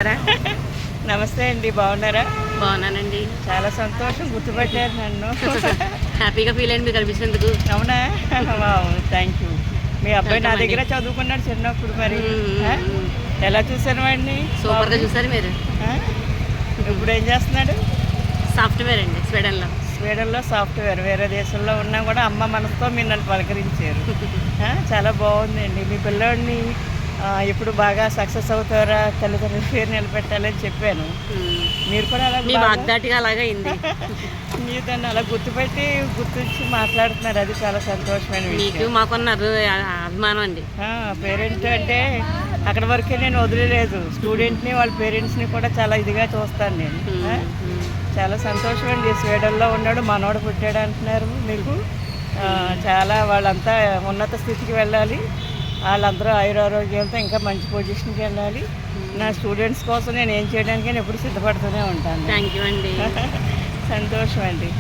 బాగున్నారా? నమస్తే అండి, బాగున్నారా? బాగున్నానండి. చాలా సంతోషం, గుర్తుపట్టారు నన్ను. హ్యాపీగా ఫీల్ అయ్యండి మీకు కనిపించినందుకు. అవునా? Thank you. మీ అబ్బాయి నా వెల్కమ్ దగ్గర అండి. చదువుకున్నాడు చిన్నప్పుడు. మరి ఆ? మ్మ్. ఎలా చూశాను వాడిని? సూపర్గా బాబుని? చూసారు మీరు. ఆ? ఇప్పుడు ఏం చేస్తున్నాడు? సాఫ్ట్వేర్ అండి స్వీడన్లో. స్వీడన్లో సాఫ్ట్వేర్. వేరే దేశంలో ఉన్నా కూడా అమ్మ మనసుతో మీరు నన్ను పలకరించారు. చాలా బాగుందండి. మీ పిల్లోడిని ఇప్పుడు బాగా సక్సెస్ అవుతారా, తల్లిదండ్రుల పేరు నిలబెట్టాలని చెప్పాను. మీరు కూడా అలా మీ వాగ్దాటిగా అలాగే అయింది. మీరు దాన్ని అలా గుర్తుంచి మాట్లాడుతున్నారు. అది చాలా సంతోషమైన మీకు విషయం. మాకున్న అభిమానం అండి. పేరెంట్ అంటే అక్కడ వరకే నేను వదిలేదు. స్టూడెంట్ని వాళ్ళ పేరెంట్స్ని కూడా చాలా ఇదిగా చూస్తాను నేను. చాలా సంతోషం అండి. స్వీడన్లో ఉన్నాడు, మనోడు పుట్టాడు అంటున్నారు మీకు. చాలా వాళ్ళంతా ఉన్నత స్థితికి వెళ్ళాలి. వాళ్ళందరూ ఆయురారోగ్యాలతో ఇంకా మంచి పొజిషన్కి వెళ్ళాలి. నా స్టూడెంట్స్ కోసం నేను ఏం చేయడానికి ఎప్పుడు సిద్ధపడుతూనే ఉంటాను. థ్యాంక్ యూ అండి. సంతోషం అండి.